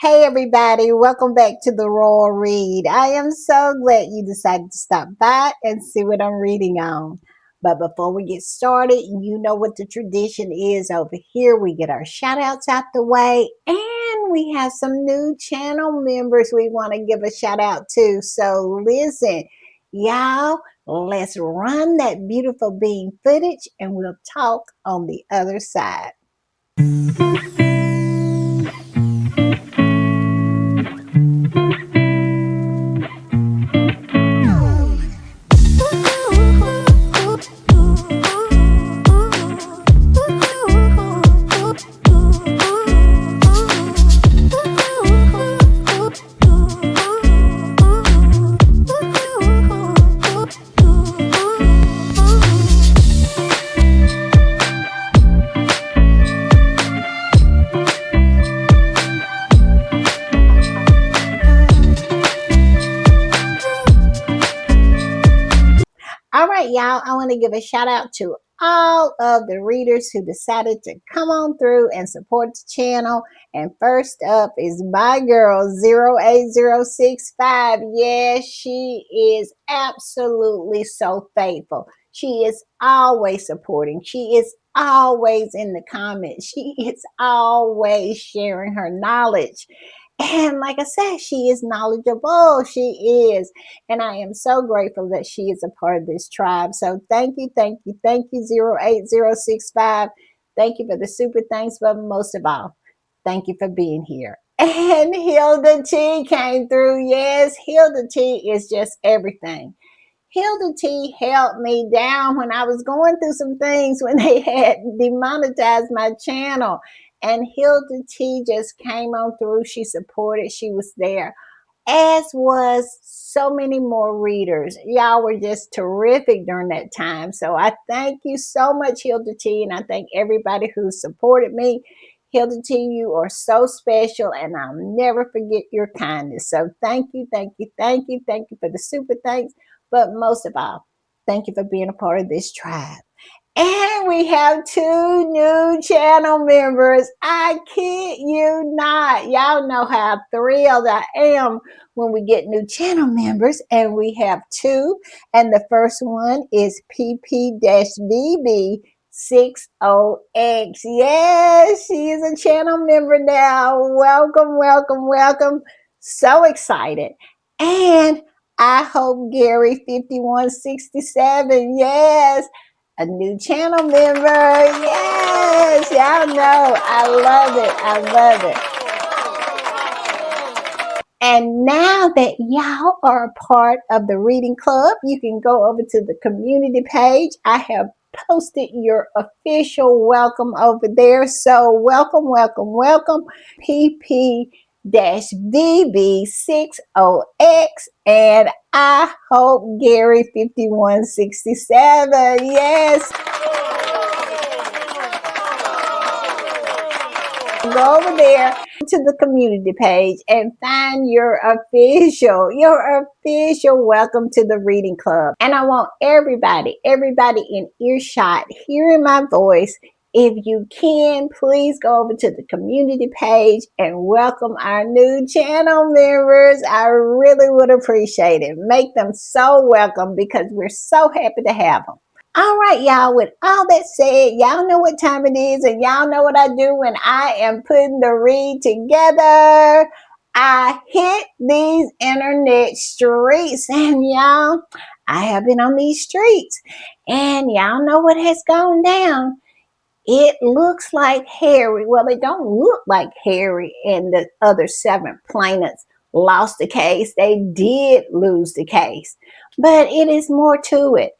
Hey everybody, welcome back to the Royal Read. I am so glad you decided to stop by and see what I'm reading on. But before we get started, you know what the tradition is over here. We get our shout outs out the way, and we have some new channel members we want to give a shout out to. So listen, y'all, let's run that beautiful bean footage and we'll talk on the other side. All right, y'all, I want to give a shout out to all of the readers who decided to come on through and support the channel. And first up is my girl 08065. Yes, she is absolutely so faithful. She is always supporting. She is always in the comments. She is always sharing her knowledge. And like I said, she is knowledgeable. She is. And I am so grateful that she is a part of this tribe. So thank you, thank you, thank you, 08065. Thank you for the super thanks, but most of all, thank you for being here. And Hilda T came through. Yes, Hilda T is just everything. Hilda T held me down when I was going through some things when they had demonetized my channel. And Hilda T just came on through. She supported, she was there, as was so many more readers. Y'all were just terrific during that time. So I thank you so much, Hilda T, and I thank everybody who supported me. Hilda T, you are so special, and I'll never forget your kindness. So thank you, thank you, thank you, thank you for the super thanks. But most of all, thank you for being a part of this tribe. And we have two new channel members. I kid you not. Y'all know how thrilled I am when we get new channel members. And we have two. And the first one is PP-VB60X. Yes, she is a channel member now. Welcome, welcome, welcome. So excited. And I hope Gary 5167. Yes, a new channel member. Yes, y'all know. I love it. I love it. And now that y'all are a part of the reading club, you can go over to the community page. I have posted your official welcome over there. So welcome, welcome, welcome. PP-VB60X, and I hope Gary 5167. Yes. Go over there to the community page and find your official welcome to the reading club. And I want everybody in earshot hearing my voice. If you can, please go over to the community page and welcome our new channel members. I really would appreciate it. Make them so welcome because we're so happy to have them. All right, y'all, with all that said, y'all know what time it is, and y'all know what I do when I am putting the read together. I hit these internet streets, and y'all, I have been on these streets, and y'all know what has gone down. It looks like Harry, well, it don't look like Harry and the other 7 plaintiffs lost the case. They did lose the case, but it is more to it.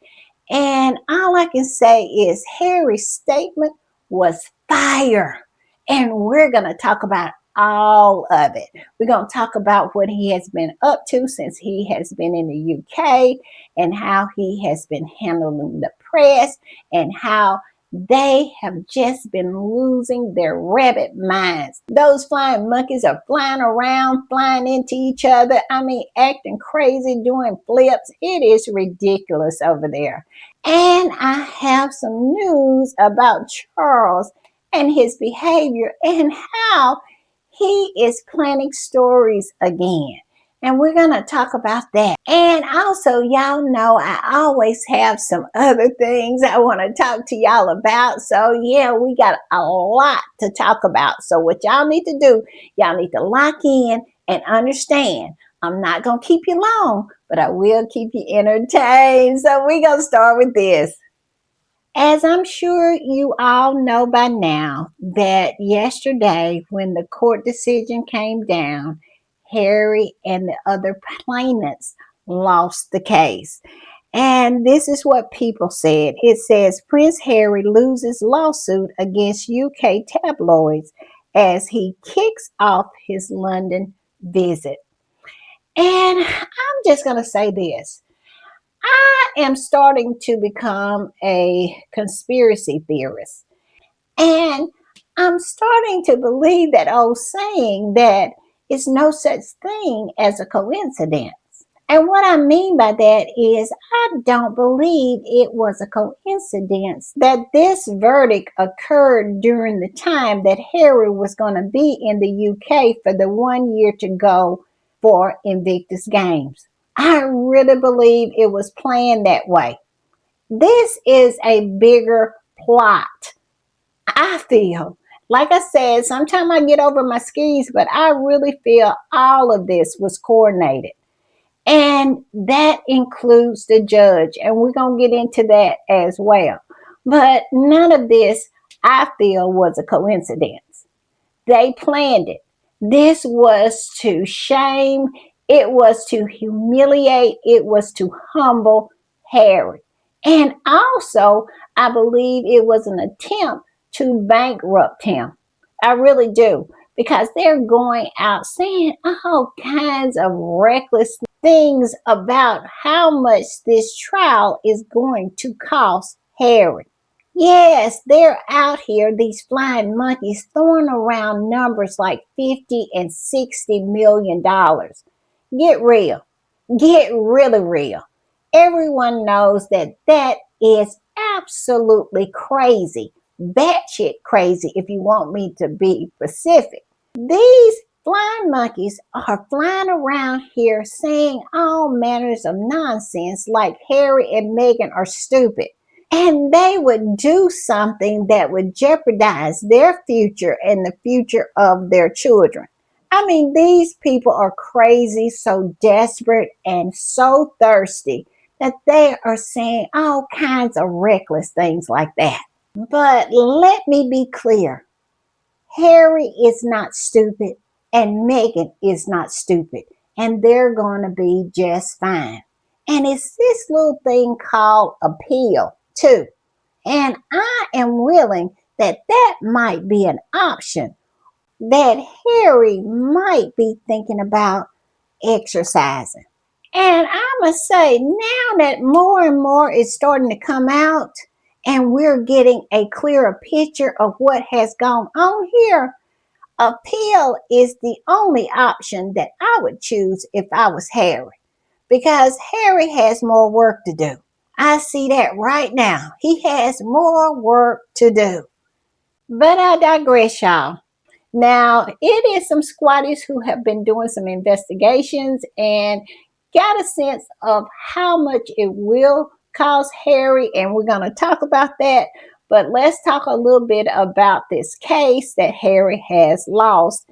And all I can say is Harry's statement was fire. And we're going to talk about all of it. We're going to talk about what he has been up to since he has been in the UK and how he has been handling the press and how they have just been losing their rabbit minds. Those flying monkeys are flying around, flying into each other. I mean, acting crazy, doing flips. It is ridiculous over there. And I have some news about Charles and his behavior and how He is planning stories again. And we're going to talk about that. And also, y'all know I always have some other things I want to talk to y'all about. So, yeah, we got a lot to talk about. So, what y'all need to do, y'all need to lock in and understand. I'm not going to keep you long, but I will keep you entertained. So, we're going to start with this. As I'm sure you all know by now, that yesterday, when the court decision came down, Harry and the other plaintiffs lost the case. And this is what people said. It says Prince Harry loses lawsuit against UK tabloids as he kicks off his London visit. And I'm just going to say this. I am starting to become a conspiracy theorist. And I'm starting to believe that old saying that it's no such thing as a coincidence. And what I mean by that is, I don't believe it was a coincidence that this verdict occurred during the time that Harry was going to be in the UK for the 1 year to go for Invictus Games. I really believe it was planned that way. This is a bigger plot. I feel, like I said, sometimes I get over my skis, but I really feel all of this was coordinated. And that includes the judge. And we're going to get into that as well. But none of this, I feel, was a coincidence. They planned it. This was to shame, it was to humiliate, it was to humble Harry. And also, I believe it was an attempt to bankrupt him. I really do. Because they're going out saying all kinds of reckless things about how much this trial is going to cost Harry. Yes, they're out here, these flying monkeys, throwing around numbers like 50 and 60 million dollars. Get real. Get really real. Everyone knows that that is absolutely crazy. Batshit crazy, if you want me to be specific. These flying monkeys are flying around here saying all manners of nonsense like Harry and Meghan are stupid. And they would do something that would jeopardize their future and the future of their children. I mean, these people are crazy, so desperate, and so thirsty that they are saying all kinds of reckless things like that. But let me be clear. Harry is not stupid, and Meghan is not stupid, and they're going to be just fine. And it's this little thing called appeal, too. And I am willing that that might be an option that Harry might be thinking about exercising. And I must say, now that more and more is starting to come out and we're getting a clearer picture of what has gone on here, appeal is the only option that I would choose if I was Harry, because Harry has more work to do. I see that right now. He has more work to do. But I digress, y'all. Now, it is some squatties who have been doing some investigations and got a sense of how much it will cost Harry, and we're going to talk about that. But let's talk a little bit about this case that Harry has lost.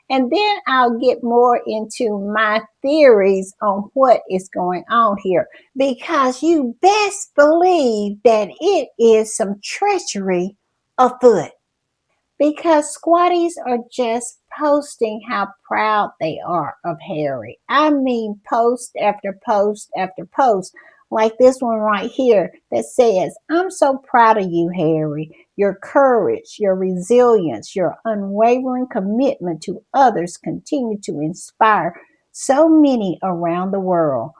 And then I'll get more into my theories on what is going on here. Because you best believe that it is some treachery afoot. Because squatties are just posting how proud they are of Harry. I mean, post after post after post, like this one right here that says, "I'm so proud of you, Harry. Your courage, your resilience, your unwavering commitment to others continue to inspire so many around the world.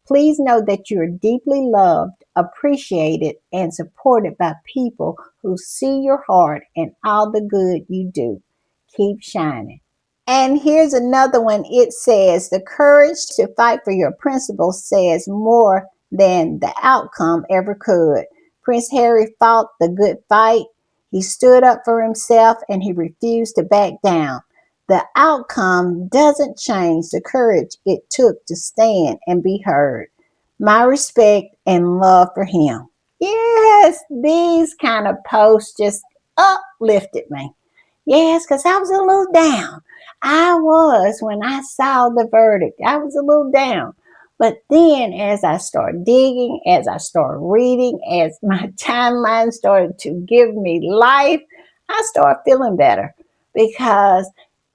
Please know that you are deeply loved, appreciated, and supported by people who see your heart and all the good you do. Keep shining." And here's another one. It says, "The courage to fight for your principles says more than the outcome ever could. Prince Harry fought the good fight. He stood up for himself and he refused to back down. the outcome doesn't change the courage it took to stand and be heard. My respect and love for him. Yes, these kind of posts just uplifted me. Yes, because I was a little down. I was when I saw the verdict. I was a little down. But then as I started digging, as I started reading, as my timeline started to give me life, I started feeling better because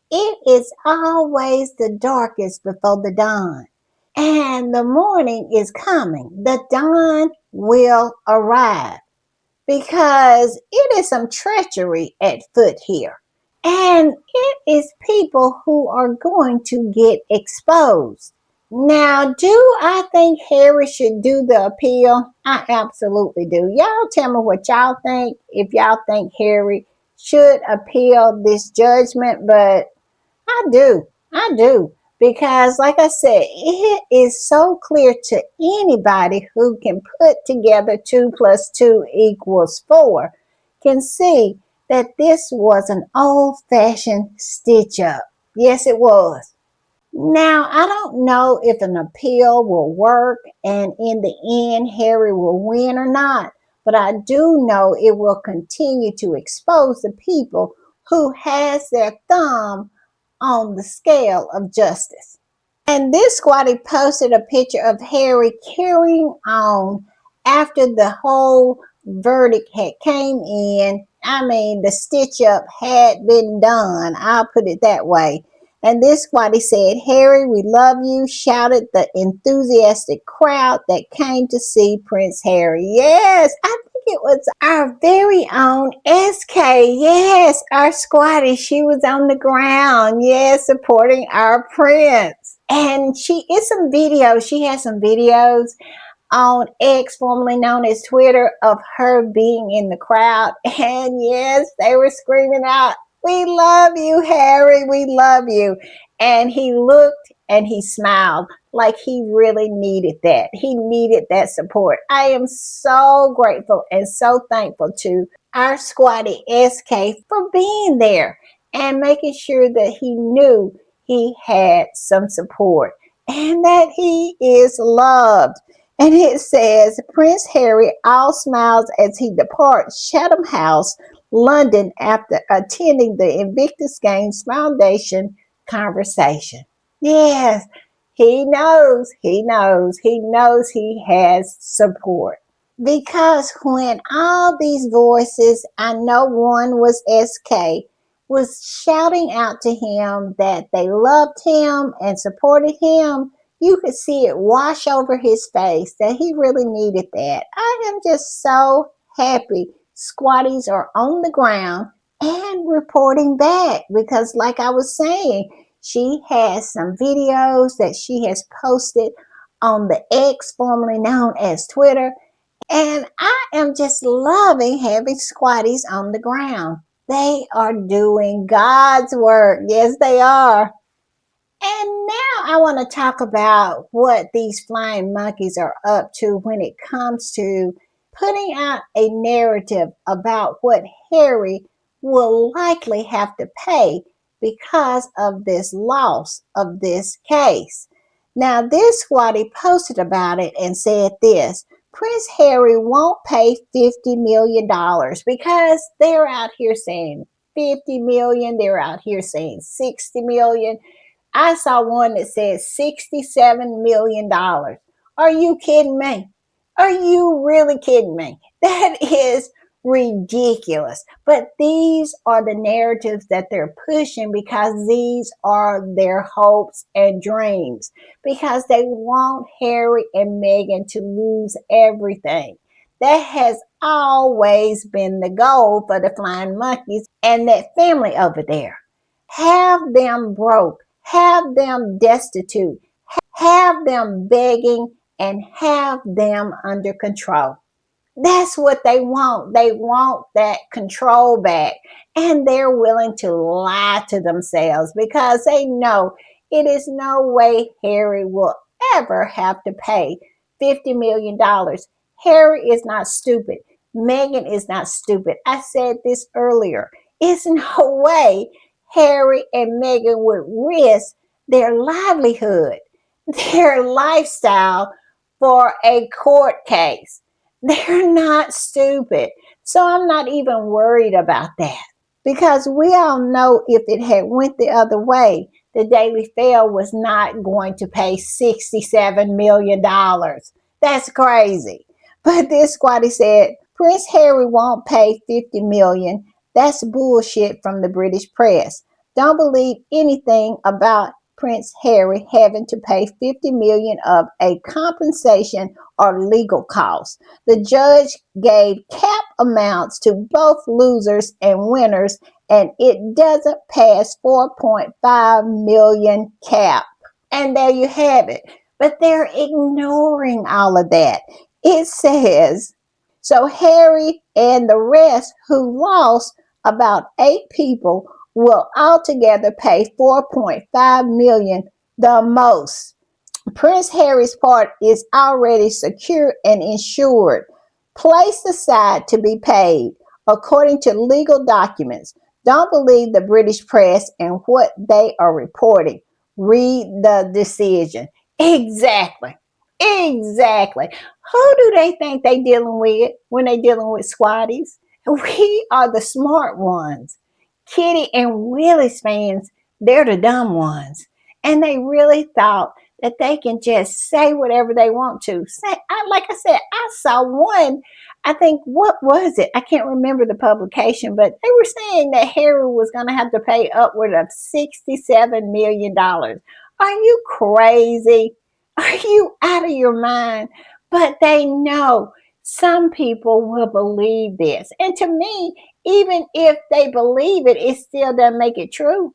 it is always the darkest before the dawn. And the morning is coming. The dawn will arrive because it is some treachery at foot here. And it is people who are going to get exposed. Now, do I think Harry should do the appeal? I absolutely do. Y'all tell me what y'all think, if y'all think Harry should appeal this judgment, but I do. I do. Because, like I said, it is so clear to anybody who can put together 2 plus 2 equals 4 can see that this was an old fashioned stitch up. Yes, it was. Now, I don't know if an appeal will work and in the end Harry will win or not, but I do know it will continue to expose the people who has their thumb on the scale of justice. And this squatty posted a picture of Harry carrying on after the whole verdict had came in. I mean, the stitch up had been done. I'll put it that way. And this squatty said, "Harry, we love you," shouted the enthusiastic crowd that came to see Prince Harry. Yes, I think it was our very own SK. Yes, our squatty. She was on the ground. Yes, supporting our prince. And she is some videos. She has some videos on X, formerly known as Twitter, of her being in the crowd. And yes, they were screaming out, "We love you, Harry. We love you." And he looked and he smiled like he really needed that. He needed that support. I am so grateful and so thankful to our squatty SK for being there and making sure that he knew he had some support and that he is loved. And it says, Prince Harry all smiles as he departs Chatham House, London, after attending the Invictus Games Foundation conversation. Yes, he knows he has support. Because when all these voices, I know one was SK, was shouting out to him that they loved him and supported him, you could see it wash over his face that he really needed that. I am just so happy squatties are on the ground and reporting back because, like I was saying, she has some videos that she has posted on the X, formerly known as Twitter. And I am just loving having squatties on the ground. They are doing God's work. Yes, they are. And now I want to talk about what these flying monkeys are up to when it comes to putting out a narrative about what Harry will likely have to pay because of this loss of this case. Now, this squatty posted about it and said this: Prince Harry won't pay $50 million because they're out here saying 50 million, they're out here saying 60 million. I saw one that said $67 million. Are you kidding me? Are you really kidding me? That is ridiculous. But these are the narratives that they're pushing because these are their hopes and dreams. Because they want Harry and Meghan to lose everything. That has always been the goal for the Flying Monkeys and that family over there. Have them broke, have them destitute, have them begging, and have them under control. That's what they want. They want that control back. And they're willing to lie to themselves because they know it is no way Harry will ever have to pay $50 million. Harry is not stupid. Meghan is not stupid. I said this earlier. It's no way Harry and Meghan would risk their livelihood, their lifestyle for a court case. They're not stupid. So I'm not even worried about that because we all know if it had went the other way, the Daily Fail was not going to pay $67 million. That's crazy. But this squatty said, Prince Harry won't pay 50 million. That's bullshit from the British press. Don't believe anything about Prince Harry having to pay 50 million of a compensation or legal costs. The judge gave cap amounts to both losers and winners, and it doesn't pass 4.5 million cap. And there you have it. But they're ignoring all of that. It says, so Harry and the rest who lost, about 8 people, will altogether pay 4.5 million, the most. Prince Harry's part is already secure and insured, placed aside to be paid, according to legal documents. Don't believe the British press and what they are reporting. Read the decision. Exactly. Exactly. Who do they think they dealing with when they dealing with squatties? We are the smart ones. Kitty and Willie's fans, they're the dumb ones. And they really thought that they can just say whatever they want to. Like I said, I saw one. I think, what was it? I can't remember the publication, but they were saying that Harry was going to have to pay upward of $67 million. Are you crazy? Are you out of your mind? But they know some people will believe this. And to me, even if they believe it, it still doesn't make it true.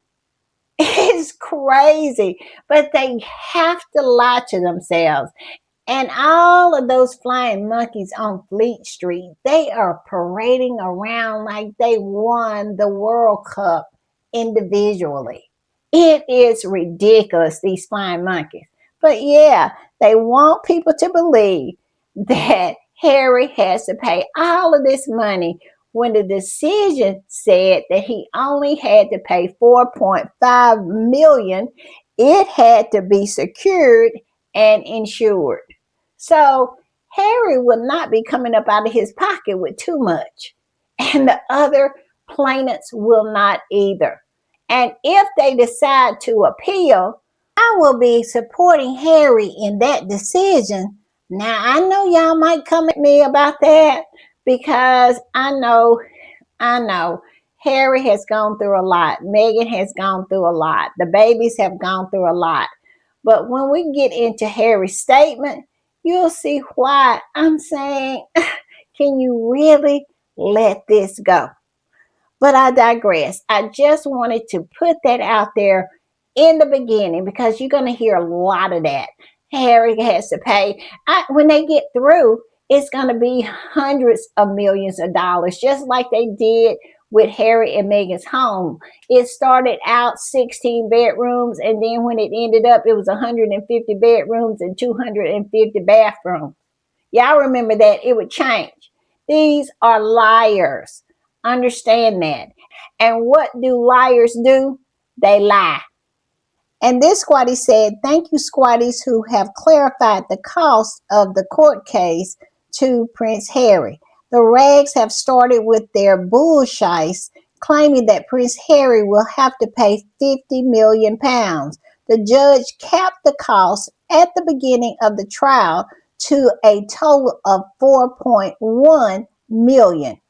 It's crazy. But they have to lie to themselves. And all of those flying monkeys on Fleet Street, they are parading around like they won the World Cup individually. It is ridiculous, these flying monkeys. But yeah, they want people to believe that Harry has to pay all of this money when the decision said that he only had to pay 4.5 million. It had to be secured and insured. So Harry will not be coming up out of his pocket with too much. And the other planets will not either. And if they decide to appeal, I will be supporting Harry in that decision. Now, I know y'all might come at me about that because I know Harry has gone through a lot. Meghan has gone through a lot. The babies have gone through a lot. But when we get into Harry's statement, you'll see why I'm saying, can you really let this go? But I digress. I just wanted to put that out there in the beginning because you're going to hear a lot of that. Harry has to pay. When they get through, it's going to be hundreds of millions of dollars, just like they did with Harry and Meghan's home. It started out 16 bedrooms, and then when it ended up, it was 150 bedrooms and 250 bathrooms. Y'all remember that it would change. These are liars. Understand that. And what do liars do? They lie. And this squatty said, thank you, squatties who have clarified the cost of the court case to Prince Harry. The rags have started with their bullshites, claiming that Prince Harry will have to pay 50 million pounds. The judge capped the cost at the beginning of the trial to a total of 4.1 million,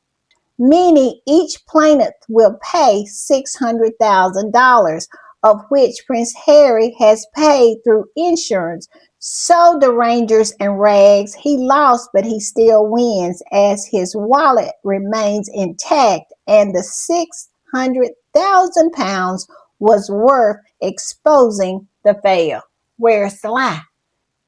meaning each plaintiff will pay $600,000, of which Prince Harry has paid through insurance. So the Rangers and Rags, he lost, but he still wins as his wallet remains intact and the £600,000 was worth exposing the fail. Where's the lie?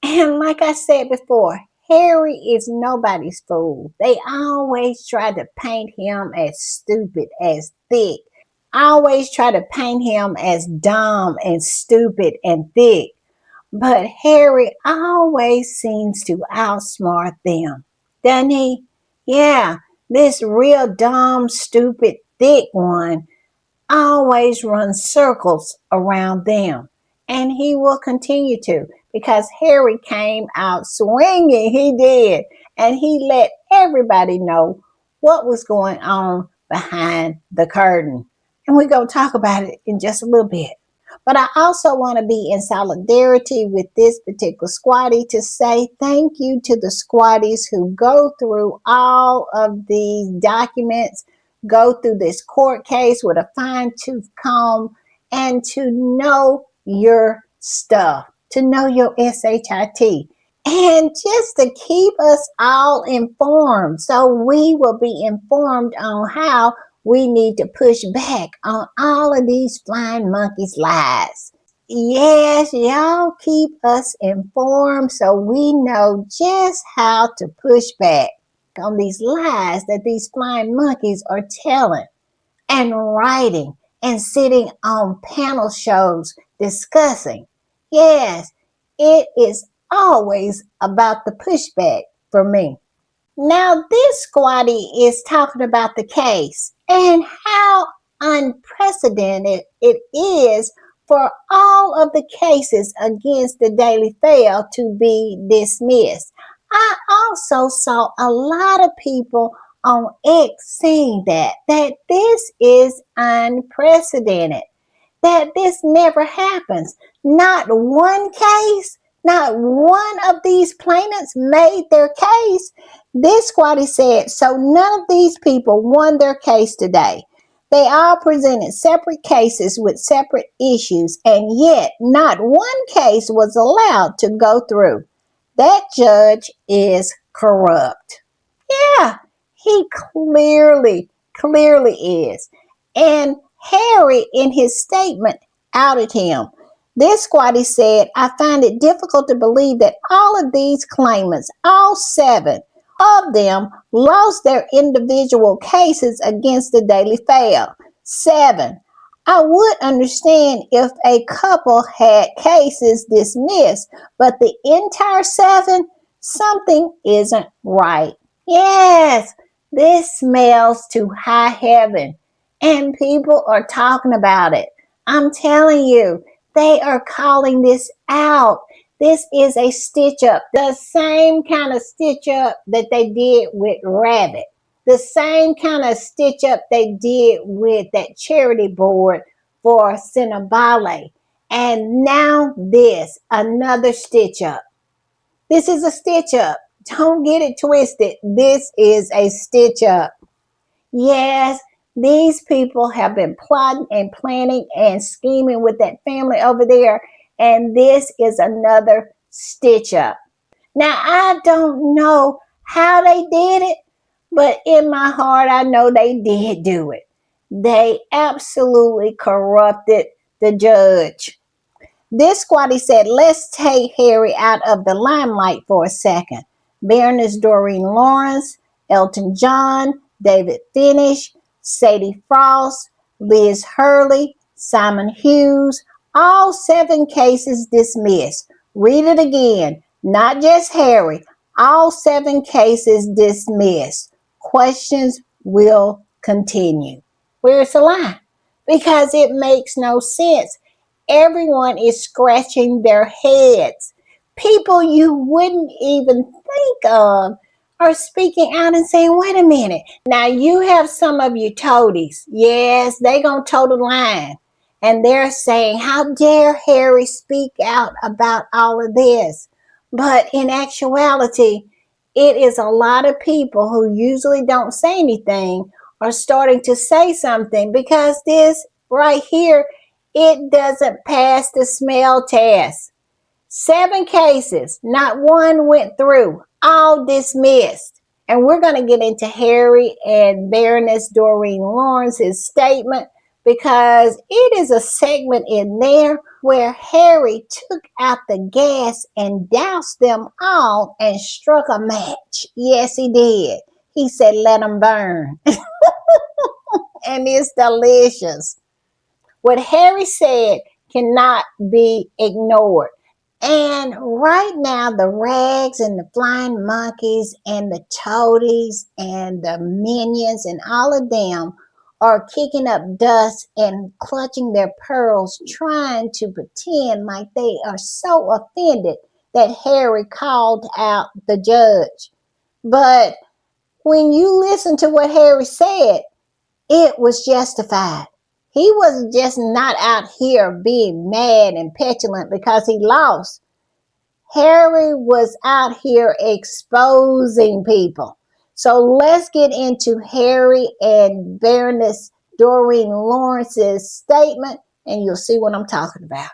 And like I said before, Harry is nobody's fool. They always try to paint him as stupid, as thick. Always try to paint him as dumb and stupid and thick. But Harry always seems to outsmart them, doesn't he? Yeah, this real dumb, stupid, thick one always run circles around them. And he will continue to, because Harry came out swinging. He did. And he let everybody know what was going on behind the curtain. And we're going to talk about it in just a little bit. But I also want to be in solidarity with this particular squatty to say thank you to the squatties who go through all of these documents, go through this court case with a fine tooth comb, and to know your stuff, to know your SHIT, and just to keep us all informed so we will be informed on how we need to push back on all of these flying monkeys' lies. Yes, y'all keep us informed so we know just how to push back on these lies that these flying monkeys are telling and writing and sitting on panel shows discussing. Yes, it is always about the pushback for me. Now, this squatty is talking about the case and how unprecedented it is for all of the cases against the Daily Fail to be dismissed. I also saw a lot of people on X saying that this is unprecedented, that this never happens. Not one case, not one of these plaintiffs made their case. This squatty said, so none of these people won their case today. They all presented separate cases with separate issues, and yet not one case was allowed to go through. That judge is corrupt. Yeah, he clearly is. And Harry, in his statement, outed him. This squatty said, I find it difficult to believe that all of these claimants, all 7 of them, lost their individual cases against the Daily Fail. 7. I would understand if a couple had cases dismissed, but the entire 7, something isn't right. Yes, this smells to high heaven, and people are talking about it. I'm telling you, they are calling this out. This is a stitch up, the same kind of stitch up that they did with Rabbit, the same kind of stitch up they did with that charity board for Cinnabale. And now this, another stitch up. This is a stitch up. Don't get it twisted. This is a stitch up. Yes, these people have been plotting and planning and scheming with that family over there, and this is another stitch up. Now, I don't know how they did it, but in my heart, I know they did do it. They absolutely corrupted the judge. This squatty said, let's take Harry out of the limelight for a second. Baroness Doreen Lawrence, Elton John, David Finch, Sadie Frost, Liz Hurley, Simon Hughes, all 7 cases dismissed. Read it again. Not just Harry, all 7 cases dismissed. Questions will continue. Where's the line? Because it makes no sense. Everyone is scratching their heads. People you wouldn't even think of are speaking out and saying, wait a minute. Now you have some of you toadies. Yes, they gonna toe the line. And they're saying, how dare Harry speak out about all of this? But in actuality, it is a lot of people who usually don't say anything are starting to say something, because this right here, it doesn't pass the smell test. 7 cases, not one went through, all dismissed. And we're going to get into Harry and Baroness Doreen Lawrence's statement, because it is a segment in there where Harry took out the gas and doused them all and struck a match. Yes, he did. He said, let them burn. And it's delicious. What Harry said cannot be ignored. And right now, the rags and the flying monkeys and the toadies and the minions and all of them are kicking up dust and clutching their pearls, trying to pretend like they are so offended that Harry called out the judge. But when you listen to what Harry said, it was justified. He was just not out here being mad and petulant because he lost. Harry was out here exposing people. So let's get into Harry and Baroness Doreen Lawrence's statement, and you'll see what I'm talking about.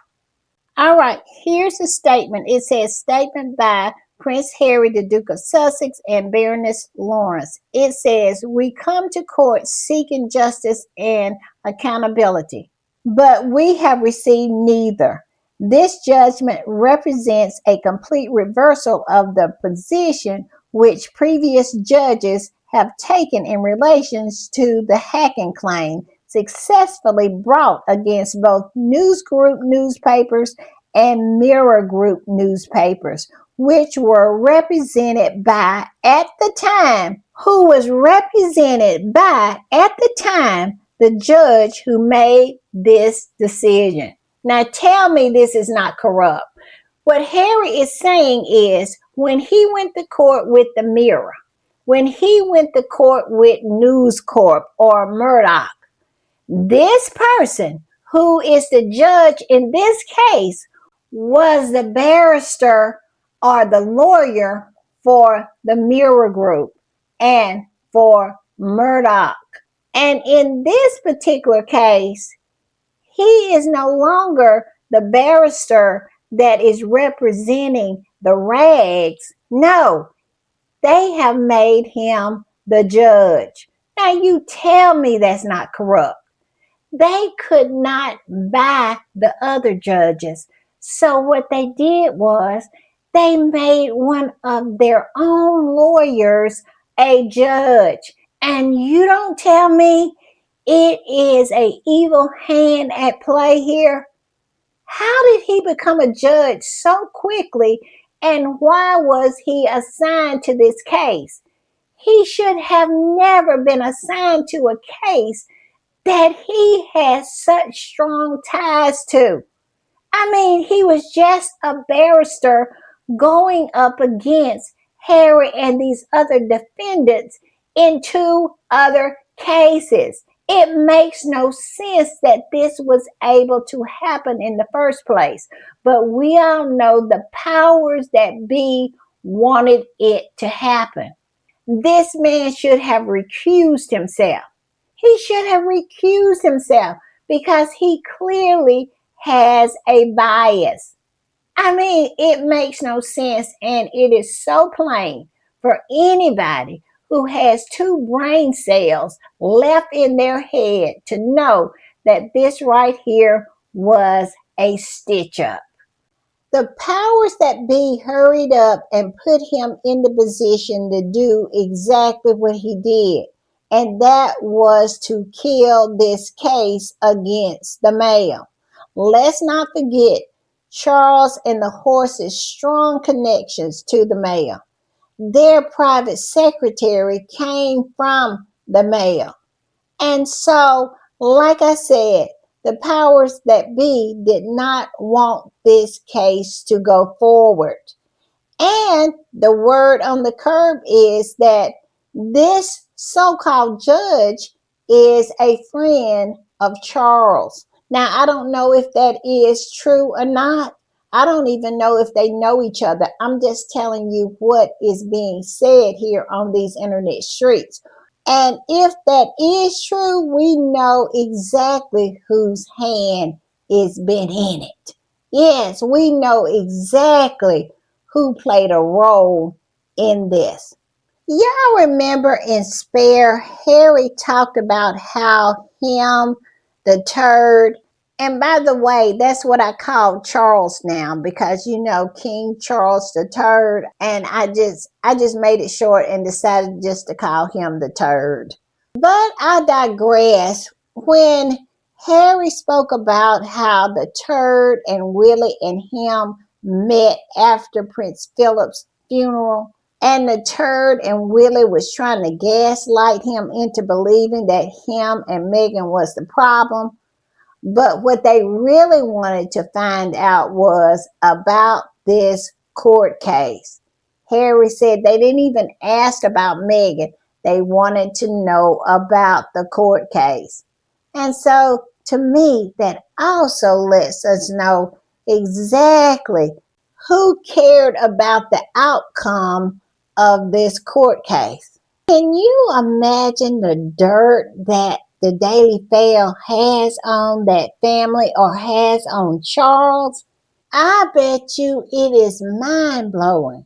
All right, here's the statement. It says, statement by Prince Harry, the Duke of Sussex, and Baroness Lawrence. It says, we come to court seeking justice and accountability, but we have received neither. This judgment represents a complete reversal of the position which previous judges have taken in relation to the hacking claim successfully brought against both News Group newspapers and Mirror Group newspapers, which were represented by, at the time, the judge who made this decision. Now tell me this is not corrupt. What Harry is saying is when he went to court with the Mirror, when he went to court with News Corp or Murdoch, this person who is the judge in this case was the barrister or the lawyer for the Mirror Group and for Murdoch. And in this particular case, he is no longer the barrister that is representing the rags. No, they have made him the judge. Now you tell me that's not corrupt. They could not buy the other judges. So what they did was they made one of their own lawyers a judge. And you don't tell me it is an evil hand at play here. How did he become a judge so quickly, and why was he assigned to this case? He should have never been assigned to a case that he has such strong ties to. I mean, he was just a barrister going up against Harry and these other defendants in two other cases. It makes no sense that this was able to happen in the first place. But we all know the powers that be wanted it to happen. This man should have recused himself. He should have recused himself because he clearly has a bias. I mean, it makes no sense, and it is so plain for anybody who has two brain cells left in their head to know that this right here was a stitch up. The powers that be hurried up and put him in the position to do exactly what he did, and that was to kill this case against the Mayo. Let's not forget Charles and the horse's strong connections to the Mayo. Their private secretary came from the Mayo. And so, like I said, the powers that be did not want this case to go forward. And the word on the curb is that this so-called judge is a friend of Charles. Now, I don't know if that is true or not. I don't even know if they know each other. I'm just telling you what is being said here on these internet streets. And if that is true, we know exactly whose hand is been in it. Yes, we know exactly who played a role in this. Y'all remember in Spare, Harry talked about how him, the turd, and by the way, that's what I call Charles now because you know King Charles the Third, and I just made it short and decided just to call him the Turd. But I digress. When Harry spoke about how the Turd and Willie and him met after Prince Philip's funeral, And the turd and Willie was trying to gaslight him into believing that him and Megan was the problem. But what they really wanted to find out was about this court case. Harry said they didn't even ask about Megan. They wanted to know about the court case. And so to me, that also lets us know exactly who cared about the outcome of this court case. Can you imagine the dirt that the Daily Fail has on that family or has on Charles? I bet you it is mind blowing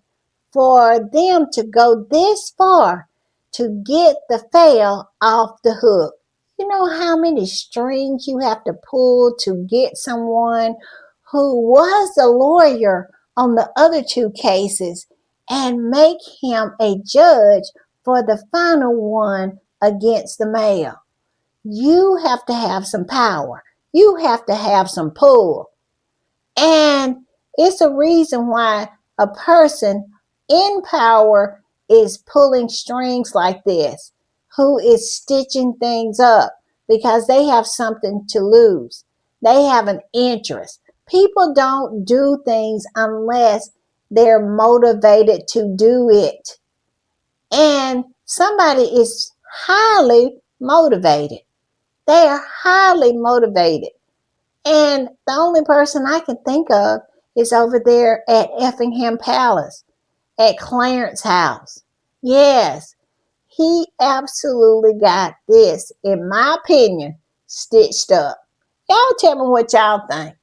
for them to go this far to get the Fail off the hook. You know how many strings you have to pull to get someone who was the lawyer on the other two cases and make him a judge for the final one against the male. You have to have some power. You have to have some pull. And it's a reason why a person in power is pulling strings like this, who is stitching things up because they have something to lose. They have an interest. People don't do things unless they're motivated to do it. And somebody is highly motivated. They are highly motivated. And the only person I can think of is over there at Effingham Palace, at Clarence House. Yes, he absolutely got this, in my opinion, stitched up. Y'all tell me what y'all think.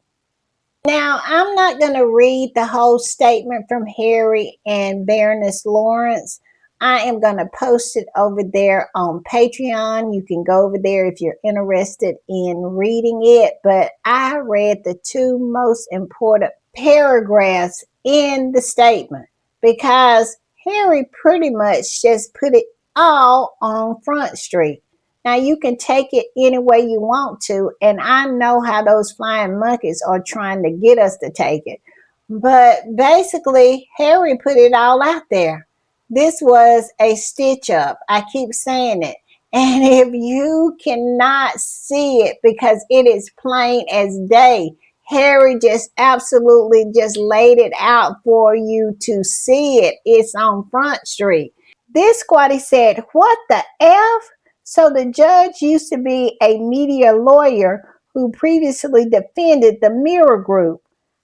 Now, I'm not going to read the whole statement from Harry and Baroness Lawrence. I am going to post it over there on Patreon. You can go over there if you're interested in reading it. But I read the two most important paragraphs in the statement because Harry pretty much just put it all on Front Street. Now, you can take it any way you want to, and I know how those flying monkeys are trying to get us to take it. But basically, Harry put it all out there. This was a stitch up. I keep saying it. And if you cannot see it because it is plain as day, Harry just absolutely just laid it out for you to see it. It's on Front Street. This squatty said, "What the F?" So the judge used to be a media lawyer who previously defended the Mirror Group.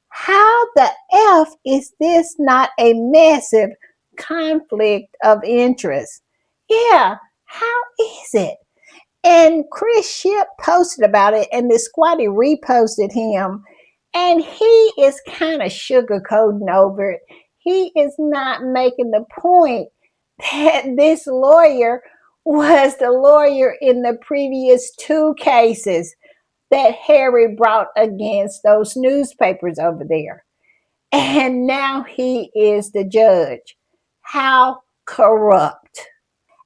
How the F is this not a massive conflict of interest? Yeah, how is it? And Chris Ship posted about it, and the squatty reposted him, and he is kind of sugarcoating over it. He is not making the point that this lawyer was the lawyer in the previous two cases that Harry brought against those newspapers over there. And now he is the judge. How corrupt.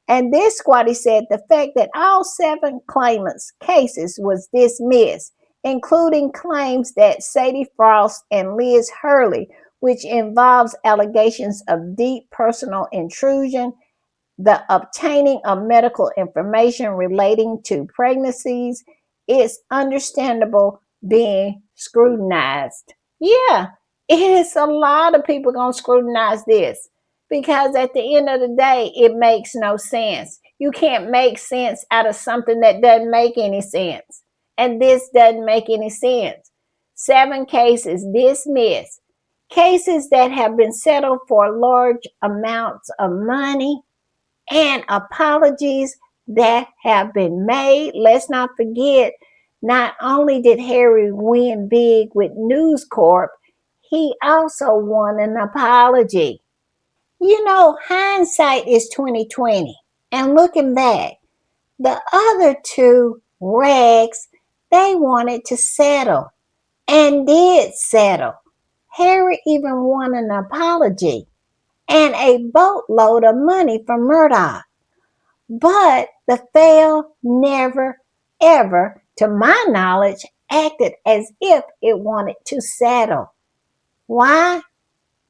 And this squatty said the fact that all seven claimants' cases was dismissed, including claims that Sadie Frost and Liz Hurley, which involves allegations of deep personal intrusion, the obtaining of medical information relating to pregnancies, is understandable being scrutinized. Yeah, it is a lot of people going to scrutinize this because at the end of the day, it makes no sense. You can't make sense out of something that doesn't make any sense. And this doesn't make any sense. 7 cases dismissed. Cases that have been settled for large amounts of money and apologies that have been made. Let's not forget, not only did Harry win big with News Corp, he also won an apology. You know, hindsight is 2020. And looking back, the other two rags, they wanted to settle and did settle. Harry even won an apology and a boatload of money from Murdoch. But the Fail never, ever, to my knowledge, acted as if it wanted to settle. Why?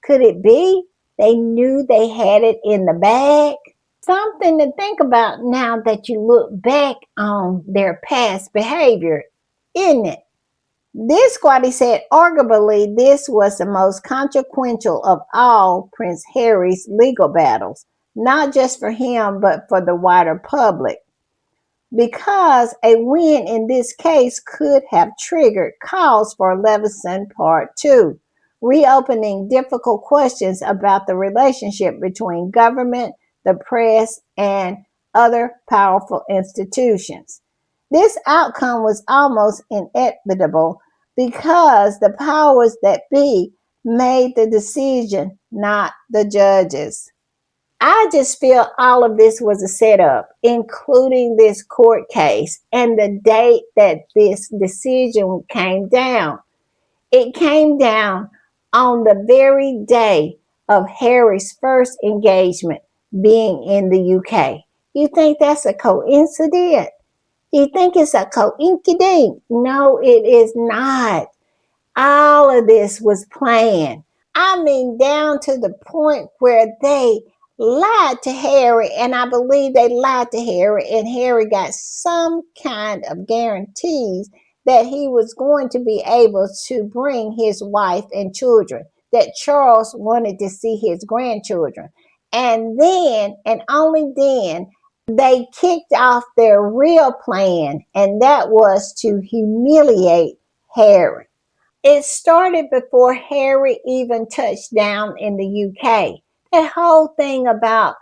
Could it be They knew they had it in the bag. Something to think about now that you look back on their past behavior, isn't it? This squatty said arguably this was the most consequential of all Prince Harry's legal battles, not just for him, but for the wider public, because a win in this case could have triggered calls for Leveson Part 2, reopening difficult questions about the relationship between government, the press, and other powerful institutions. This outcome was almost inevitable because the powers that be made the decision, not the judges. I just feel all of this was a setup, including this court case and the date that this decision came down. It came down on the very day of Harry's first engagement being in the UK. You think that's a coincidence? You think it's a coincidence? No, it is not. All of this was planned. I mean, down to the point where they lied to Harry, and I believe they lied to Harry, and Harry got some kind of guarantees that he was going to be able to bring his wife and children, that Charles wanted to see his grandchildren. And then, and only then, they kicked off their real plan, and that was to humiliate Harry. It started before Harry even touched down in the UK. That whole thing about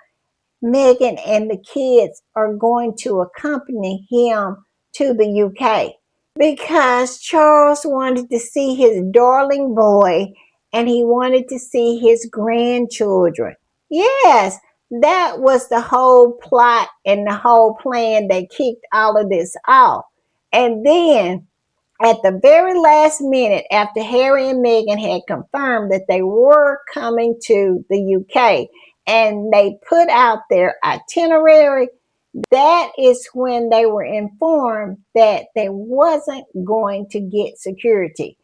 Meghan and the kids are going to accompany him to the UK because Charles wanted to see his darling boy and he wanted to see his grandchildren. Yes, that was the whole plot and the whole plan that kicked all of this off. And then at the very last minute, after Harry and Meghan had confirmed that they were coming to the UK and they put out their itinerary, that is when they were informed that they wasn't going to get security.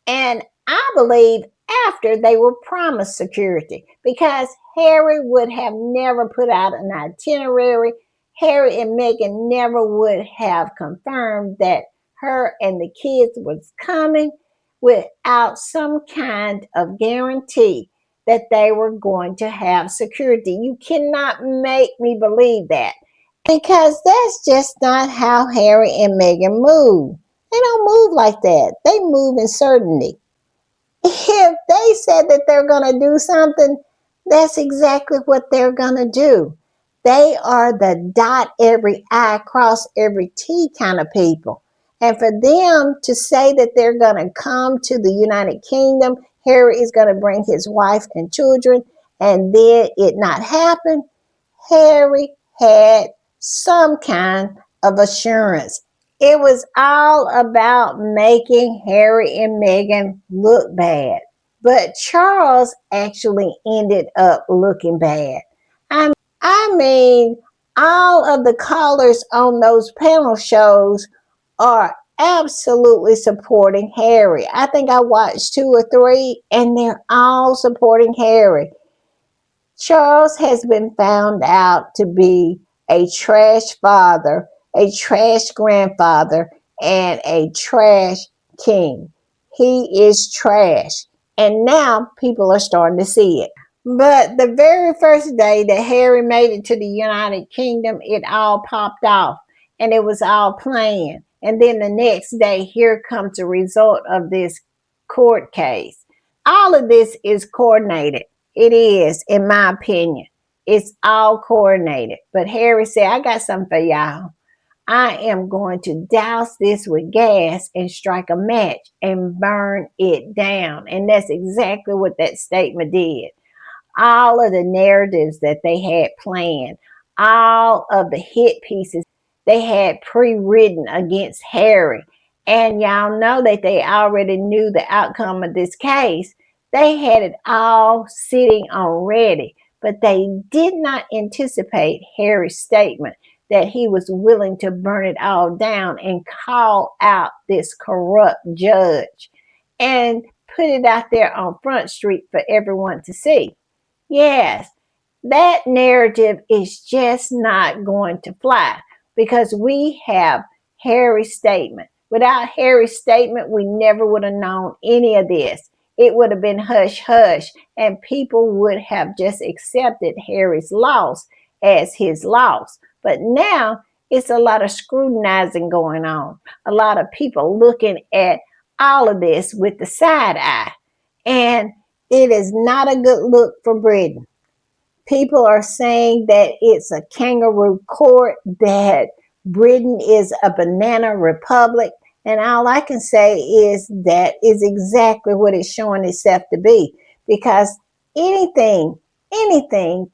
And I believe after they were promised security, because Harry would have never put out an itinerary. Harry and Meghan never would have confirmed that her and the kids was coming without some kind of guarantee that they were going to have security. You cannot make me believe that, because that's just not how Harry and Meghan move. They don't move like that. They move in certainty. If they said that they're going to do something, that's exactly what they're going to do. They are the dot every I, cross every T kind of people. And for them to say that they're going to come to the United Kingdom, Harry is going to bring his wife and children, and then it not happen, Harry had some kind of assurance. It was all about making Harry and Meghan look bad. But Charles actually ended up looking bad. I mean, all of the callers on those panel shows are absolutely supporting Harry. I think I watched 2 or 3, and they're all supporting Harry. Charles has been found out to be a trash father, a trash grandfather, and a trash king. He is trash. And now people are starting to see it. But the very first day that Harry made it to the United Kingdom, it all popped off and it was all planned. And then the next day, here comes the result of this court case. All of this is coordinated. It is, in my opinion. It's all coordinated. But Harry said, I got something for y'all. I am going to douse this with gas and strike a match and burn it down. And that's exactly what that statement did. All of the narratives that they had planned, all of the hit pieces they had pre-written against Harry. And y'all know that they already knew the outcome of this case. They had it all sitting on ready, but they did not anticipate Harry's statement that he was willing to burn it all down and call out this corrupt judge and put it out there on Front Street for everyone to see. Yes, that narrative is just not going to fly because we have Harry's statement. Without Harry's statement, we never would have known any of this. It would have been hush hush, and people would have just accepted Harry's loss as his loss. But now it's a lot of scrutinizing going on, a lot of people looking at all of this with the side eye, and it is not a good look for Britain. People are saying that it's a kangaroo court, that Britain is a banana republic. And all I can say is that is exactly what it's showing itself to be. Because anything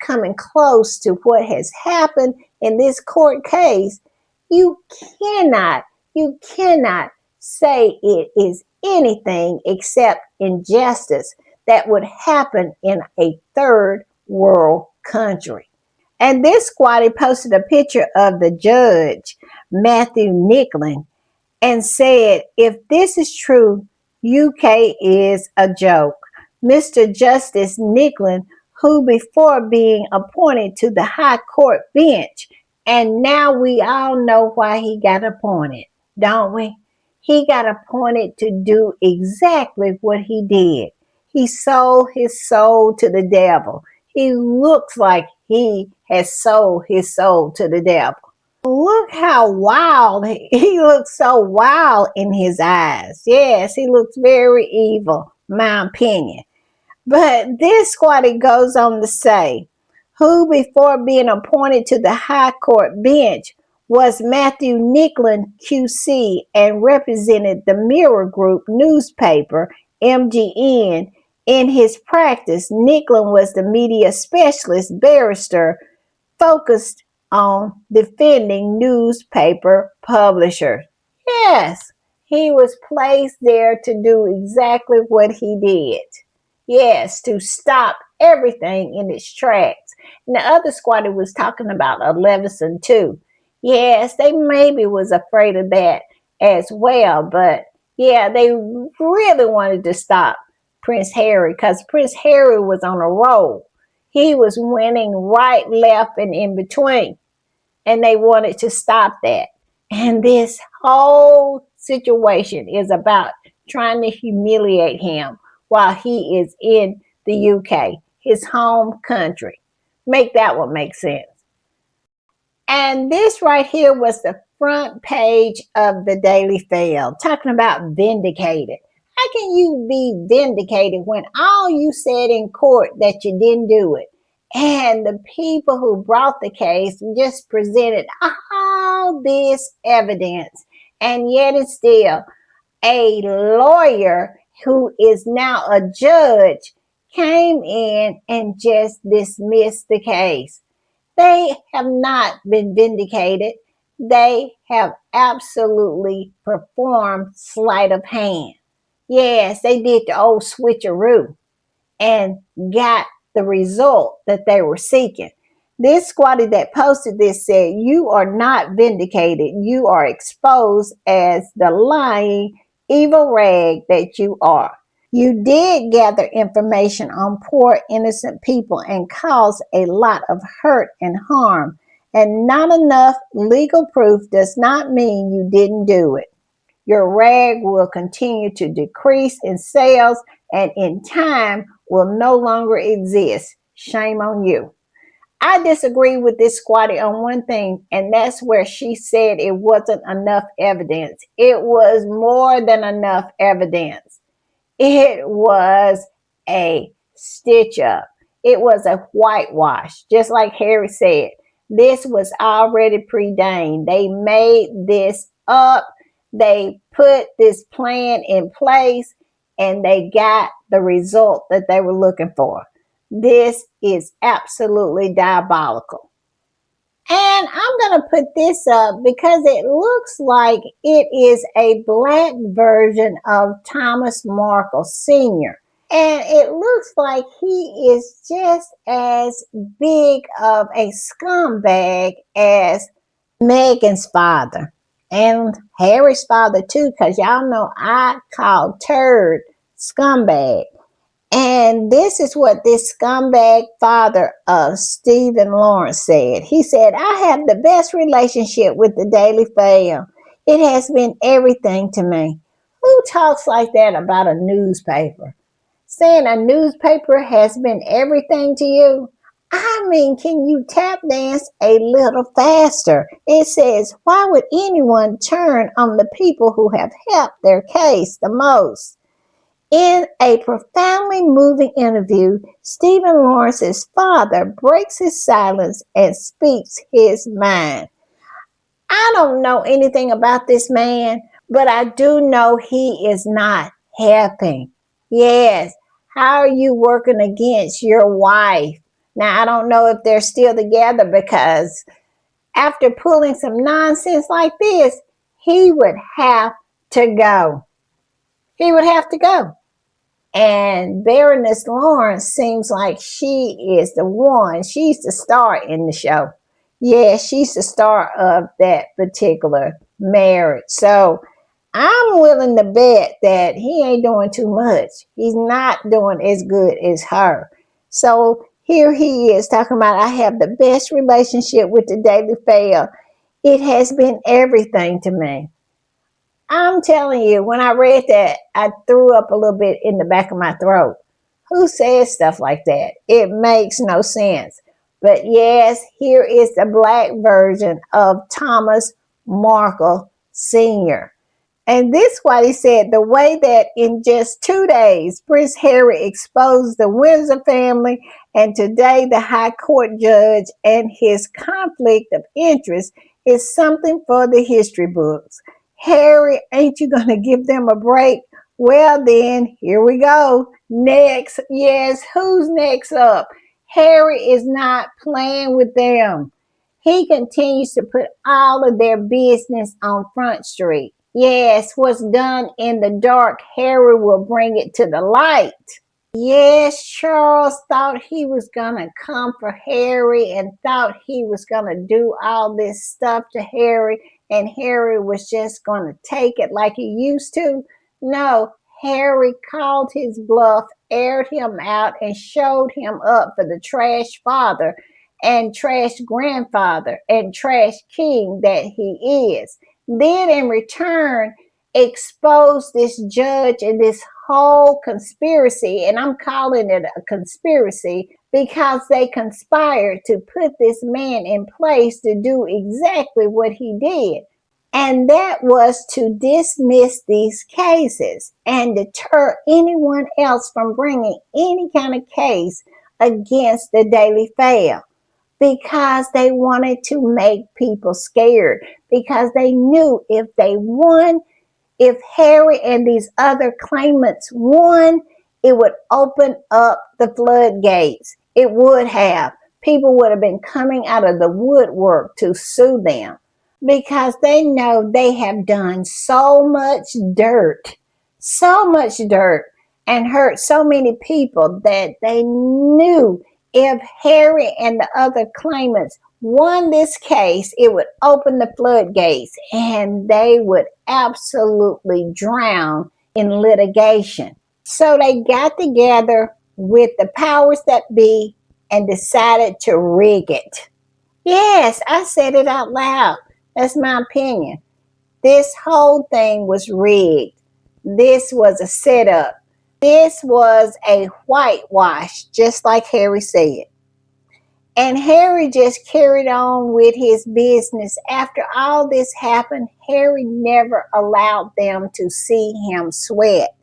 coming close to what has happened in this court case, you cannot, you cannot say it is anything except injustice that would happen in a third world country. And this squatty posted a picture of the judge, Matthew Nicklin, and said, if this is true, UK is a joke. Mr. Justice Nicklin, who before being appointed to the High Court bench, and now we all know why he got appointed, don't we? He got appointed to do exactly what he did. He sold his soul to the devil. He looks like he has sold his soul to the devil. Look how wild he looks, so wild in his eyes. Yes, he looks very evil, my opinion. But this squatty goes on to say, who before being appointed to the High Court bench was Matthew Nicklin QC and represented the Mirror Group newspaper, MGN. In his practice, Nicklin was the media specialist barrister focused on defending newspaper publishers. Yes, he was placed there to do exactly what he did. Yes, to stop everything in its tracks. And the other squatter was talking about a Levison too. Yes, they maybe was afraid of that as well, but yeah, they really wanted to stop Prince Harry because Prince Harry was on a roll. He was winning right, left, and in between. And they wanted to stop that. And this whole situation is about trying to humiliate him while he is in the UK, his home country. Make that one make sense. And this right here was the front page of the Daily Fail, talking about vindicated. How can you be vindicated when all you said in court that you didn't do it? And the people who brought the case just presented all this evidence. And yet and still, a lawyer who is now a judge came in and just dismissed the case. They have not been vindicated. They have absolutely performed sleight of hand. Yes, they did the old switcheroo and got the result that they were seeking. This squatter that posted this said, you are not vindicated. You are exposed as the lying, evil rag that you are. You did gather information on poor innocent people and cause a lot of hurt and harm. And not enough legal proof does not mean you didn't do it. Your rag will continue to decrease in sales and in time will no longer exist. Shame on you. I disagree with this squatty on one thing, and that's where she said it wasn't enough evidence. It was more than enough evidence. It was a stitch up. It was a whitewash, just like Harry said. This was already preordained. They made this up. They put this plan in place and they got the result that they were looking for. This is absolutely diabolical. And I'm going to put this up because it looks like it is a black version of Thomas Markle Sr. And it looks like he is just as big of a scumbag as Meghan's father and Harry's father too, because y'all know I call Turd scumbag. And this is what this scumbag father of Stephen Lawrence said. He said, I have the best relationship with the Daily Fail. It has been everything to me. Who talks like that about a newspaper? Saying a newspaper has been everything to you? I mean, can you tap dance a little faster? It says, why would anyone turn on the people who have helped their case the most? In a profoundly moving interview, Stephen Lawrence's father breaks his silence and speaks his mind. I don't know anything about this man, but I do know he is not helping. Yes, how are you working against your wife? Now, I don't know if they're still together, because after pulling some nonsense like this, he would have to go. He would have to go. And Baroness Lawrence seems like she is the one. She's the star in the show. Yeah, she's the star of that particular marriage. So I'm willing to bet that he ain't doing too much. He's not doing as good as her. So here he is talking about, I have the best relationship with the Daily Fail. It has been everything to me. I'm telling you, when I read that, I threw up a little bit in the back of my throat. Who says stuff like that? It makes no sense. But yes, here is the black version of Thomas Markle Sr. And this what he said, the way that in just 2 days, Prince Harry exposed the Windsor family, and today the High Court judge, and his conflict of interest is something for the history books. Harry, ain't you going to give them a break? Well then, here we go. Next. Yes, who's next up? Harry is not playing with them. He continues to put all of their business on Front Street. Yes, what's done in the dark, Harry will bring it to the light. Yes, Charles thought he was going to come for Harry and thought he was going to do all this stuff to Harry, and Harry was just going to take it like he used to. No, Harry called his bluff, aired him out, and showed him up for the trash father and trash grandfather and trash king that he is. Then in return, exposed this judge and this whole conspiracy, and I'm calling it a conspiracy because they conspired to put this man in place to do exactly what he did. And that was to dismiss these cases and deter anyone else from bringing any kind of case against the Daily Fail, because they wanted to make people scared, because they knew if they won, if Harry and these other claimants won, it would open up the floodgates. It would have. People would have been coming out of the woodwork to sue them, because they know they have done so much dirt, and hurt so many people that they knew if Harry and the other claimants won this case, it would open the floodgates and they would absolutely drown in litigation. So they got together with the powers that be and decided to rig it. Yes, I said it out loud. That's my opinion. This whole thing was rigged. This was a setup. This was a whitewash, just like Harry said. And Harry just carried on with his business. After all this happened, Harry never allowed them to see him sweat.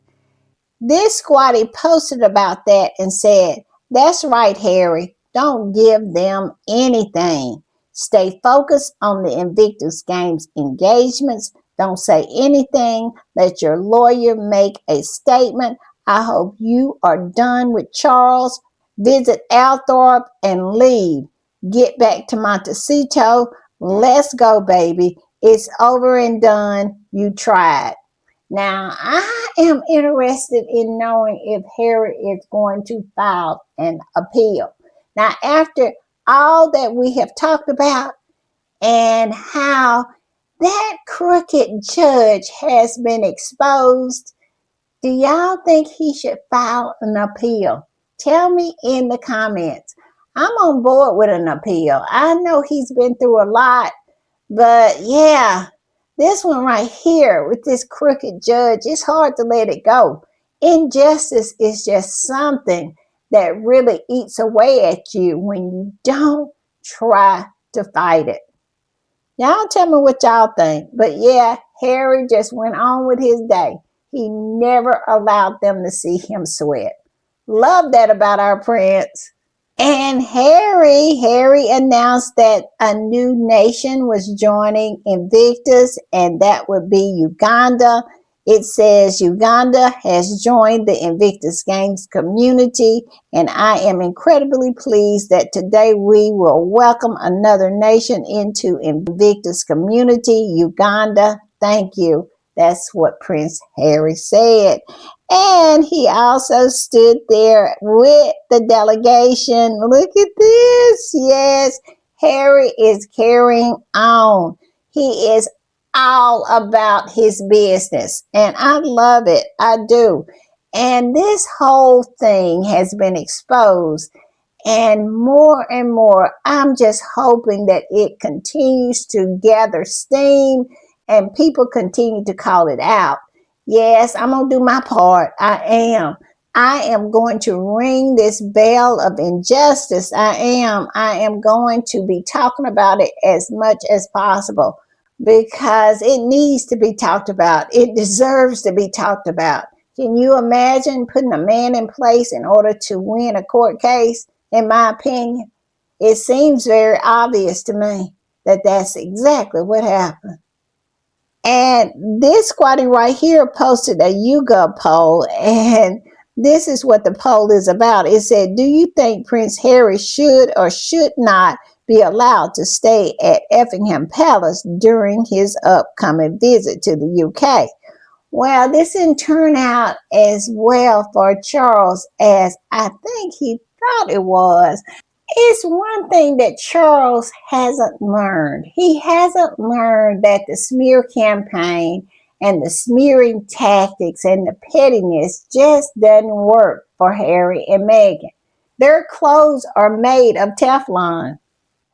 This squatty posted about that and said, that's right, Harry. Don't give them anything. Stay focused on the Invictus Games engagements. Don't say anything. Let your lawyer make a statement. I hope you are done with Charles. Visit Althorpe and leave. Get back to Montecito. Let's go, baby. It's over and done. You tried. Now, I am interested in knowing if Harry is going to file an appeal. Now, after all that we have talked about and how that crooked judge has been exposed, Do y'all think he should file an appeal? Tell me in the comments. I'm on board with an appeal. I know he's been through a lot, but yeah, this one right here with this crooked judge, it's hard to let it go. Injustice is just something that really eats away at you when you don't try to fight it. Y'all tell me what y'all think. But yeah, Harry just went on with his day. He never allowed them to see him sweat. Love that about our prince. And Harry announced that a new nation was joining Invictus, and that would be Uganda. It says Uganda has joined the Invictus Games community, and I am incredibly pleased that today we will welcome another nation into Invictus community. Uganda, thank you. That's what Prince Harry said. And he also stood there with the delegation. Look at this. Yes, Harry is carrying on. He is all about his business. And I love it. I do. And this whole thing has been exposed. And more, I'm just hoping that it continues to gather steam and people continue to call it out. Yes, I'm going to do my part. I am. I am going to ring this bell of injustice. I am. I am going to be talking about it as much as possible because it needs to be talked about. It deserves to be talked about. Can you imagine putting a man in place in order to win a court case? In my opinion, it seems very obvious to me that that's exactly what happened. And this squatty right here posted a YouGov poll, and this is what the poll is about. It said, do you think Prince Harry should or should not be allowed to stay at Effingham Palace during his upcoming visit to the UK? Well, this didn't turn out as well for Charles as I think he thought it was. It's one thing that Charles hasn't learned. He hasn't learned that the smear campaign and the smearing tactics and the pettiness just doesn't work for Harry and Meghan. Their clothes are made of Teflon,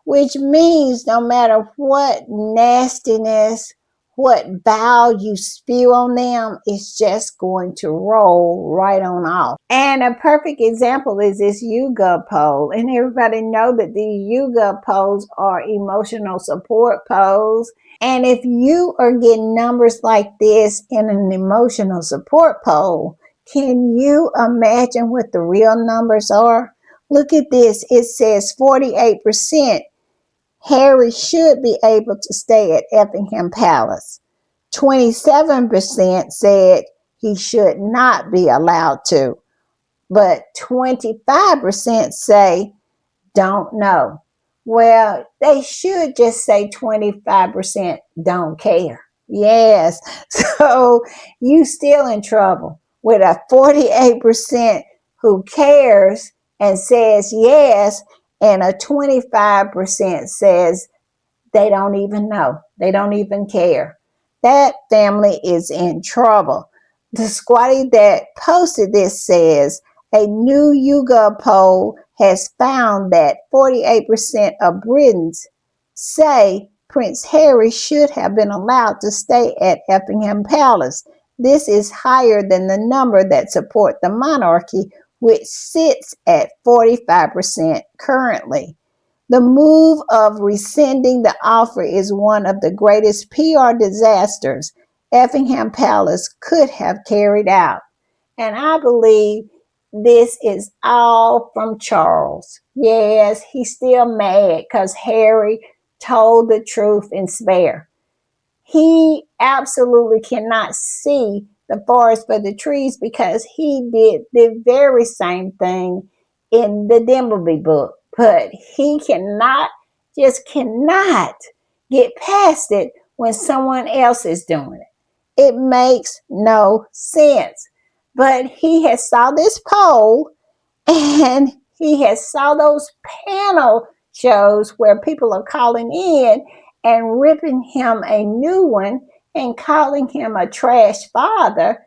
which means no matter what nastiness, what bile you spew on them, it's just going to roll right on off. And a perfect example is this YouGov poll. And everybody know that the YouGov polls are emotional support polls. And if you are getting numbers like this in an emotional support poll, can you imagine what the real numbers are? Look at this. It says 48% Harry should be able to stay at Effingham Palace. 27% said he should not be allowed to, but 25% say don't know. Well, they should just say 25% don't care. Yes. So you still in trouble with a 48% who cares and says yes, and a 25% says they don't even know. They don't even care. That family is in trouble. The squatty that posted this says a new YouGov poll has found that 48% of Britons say Prince Harry should have been allowed to stay at Effingham Palace. This is higher than the number that support the monarchy, which sits at 45% currently. The move of rescinding the offer is one of the greatest PR disasters Effingham Palace could have carried out. And I believe this is all from Charles. Yes, he's still mad because Harry told the truth in spare. He absolutely cannot see the forest for the trees because he did the very same thing in the Dimbleby book. But he cannot get past it when someone else is doing it. It makes no sense. But he has saw this poll and he has saw those panel shows where people are calling in and ripping him a new one and calling him a trash father.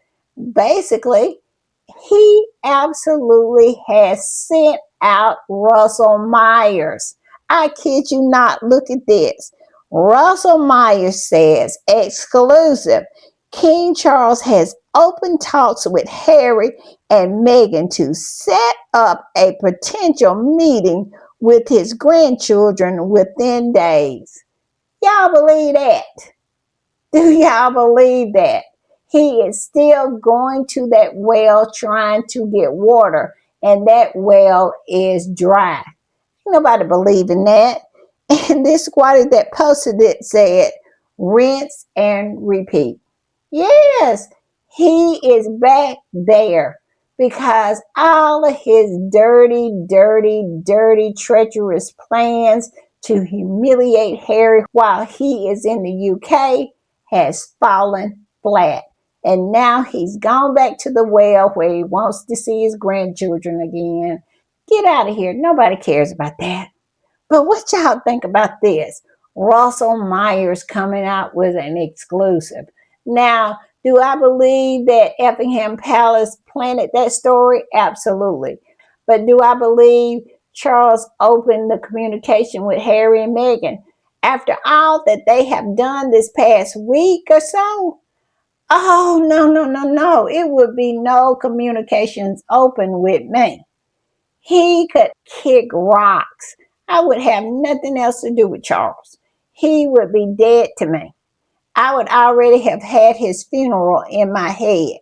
Basically, he absolutely has sent out Russell Myers. I kid you not. Look at this. Russell Myers says, exclusive, King Charles has open talks with Harry and Meghan to set up a potential meeting with his grandchildren within days. Y'all believe that? Do y'all believe that? He is still going to that well trying to get water, and that well is dry. Nobody believe in that. And this squatter that posted it said, rinse and repeat. Yes, he is back there because all of his dirty, dirty, dirty, treacherous plans to humiliate Harry while he is in the UK has fallen flat. And now he's gone back to the well where he wants to see his grandchildren again. Get out of here. Nobody cares about that. But what y'all think about this? Russell Myers coming out with an exclusive. Now, do I believe that Effingham Palace planted that story? Absolutely. But do I believe Charles opened the communication with Harry and Meghan? After all that they have done this past week or so? Oh, no, no, no, no. It would be no communications open with me. He could kick rocks. I would have nothing else to do with Charles. He would be dead to me. I would already have had his funeral in my head.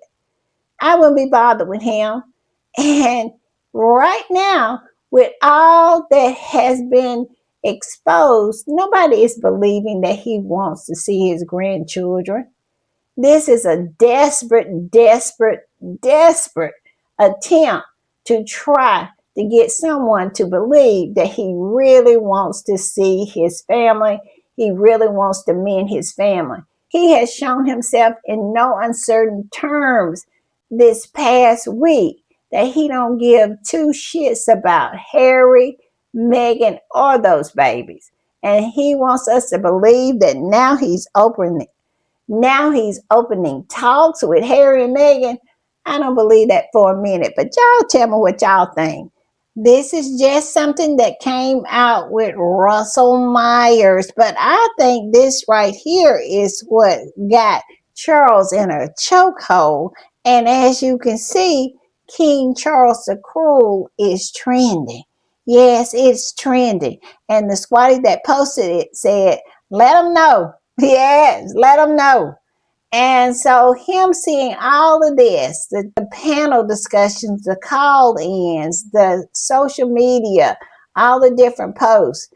I wouldn't be bothered with him. And right now, with all that has been exposed, nobody is believing that he wants to see his grandchildren. This is a desperate, desperate, desperate attempt to try to get someone to believe that he really wants to see his family. He really wants to mend his family. He has shown himself in no uncertain terms this past week that he don't give two shits about Harry, Meghan, or those babies. And he wants us to believe that now he's opening talks with Harry and Meghan. I don't believe that for a minute, but y'all tell me what y'all think. This is just something that came out with Russell Myers, but I think this right here is what got Charles in a chokehold. And as you can see, King Charles the Cruel is trending. Yes, it's trending. And the squatty that posted it said, let them know. Yes, let them know. And so him seeing all of this, the panel discussions, the call-ins, the social media, all the different posts,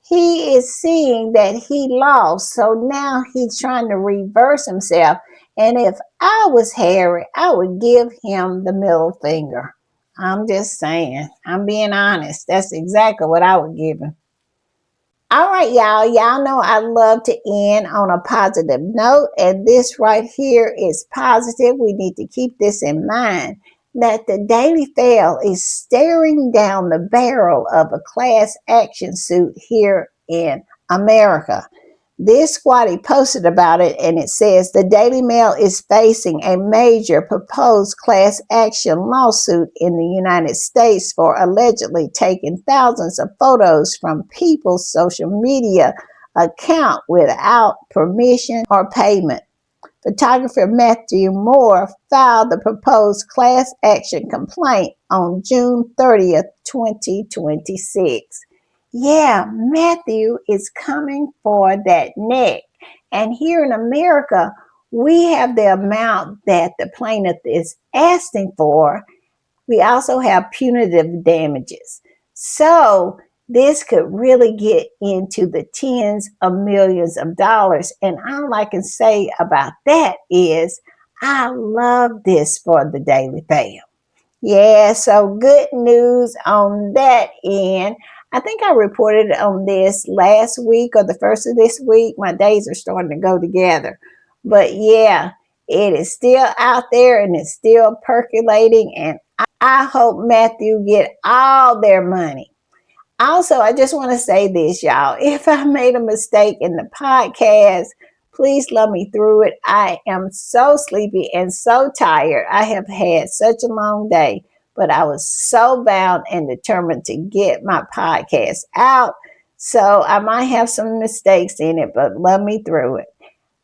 he is seeing that he lost. So now he's trying to reverse himself. And if I was Harry, I would give him the middle finger. I'm just saying. I'm being honest. That's exactly what I would give him. All right, y'all. Y'all know I love to end on a positive note, and this right here is positive. We need to keep this in mind that the Daily Fail is staring down the barrel of a class action suit here in America. This squatty posted about it, and it says the Daily Mail is facing a major proposed class action lawsuit in the United States for allegedly taking thousands of photos from people's social media account without permission or payment. Photographer Matthew Moore filed the proposed class action complaint on June 30th, 2026. Yeah, Matthew is coming for that neck. And here in America, we have the amount that the plaintiff is asking for. We also have punitive damages. So this could really get into the tens of millions of dollars. And all I can say about that is I love this for the Daily Fail. Yeah, so good news on that end. I think I reported on this last week or the first of this week. My days are starting to go together. But yeah, it is still out there and it's still percolating. And I hope Matthew get all their money. Also, I just want to say this, y'all. If I made a mistake in the podcast, Please love me through it. I am so sleepy and so tired. I have had such a long day, but I was so bound and determined to get my podcast out. So I might have some mistakes in it, but love me through it.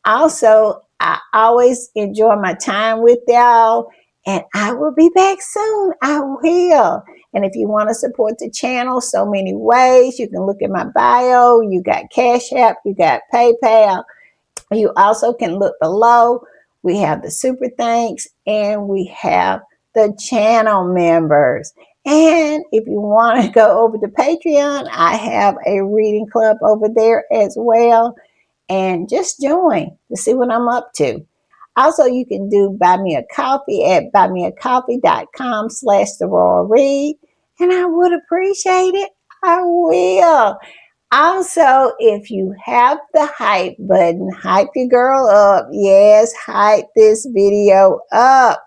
Also, I always enjoy my time with y'all, and I will be back soon. I will. And if you want to support the channel, so many ways. You can look at my bio. You got Cash App, you got PayPal. You also can look below. We have the super thanks and we have the channel members. And if you want to go over to Patreon, I have a reading club over there as well. And just join to see what I'm up to. Also, you can do buy me a coffee at buymeacoffee.com/the Royal Read. And I would appreciate it. I will. Also, if you have the hype button, hype your girl up. Yes, hype this video up.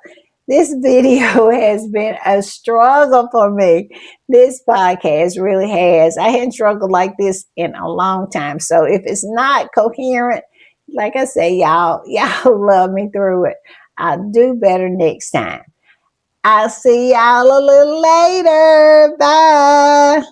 This video has been a struggle for me. This podcast really has. I hadn't struggled like this in a long time. So if it's not coherent, like I say, y'all love me through it. I'll do better next time. I'll see y'all a little later. Bye.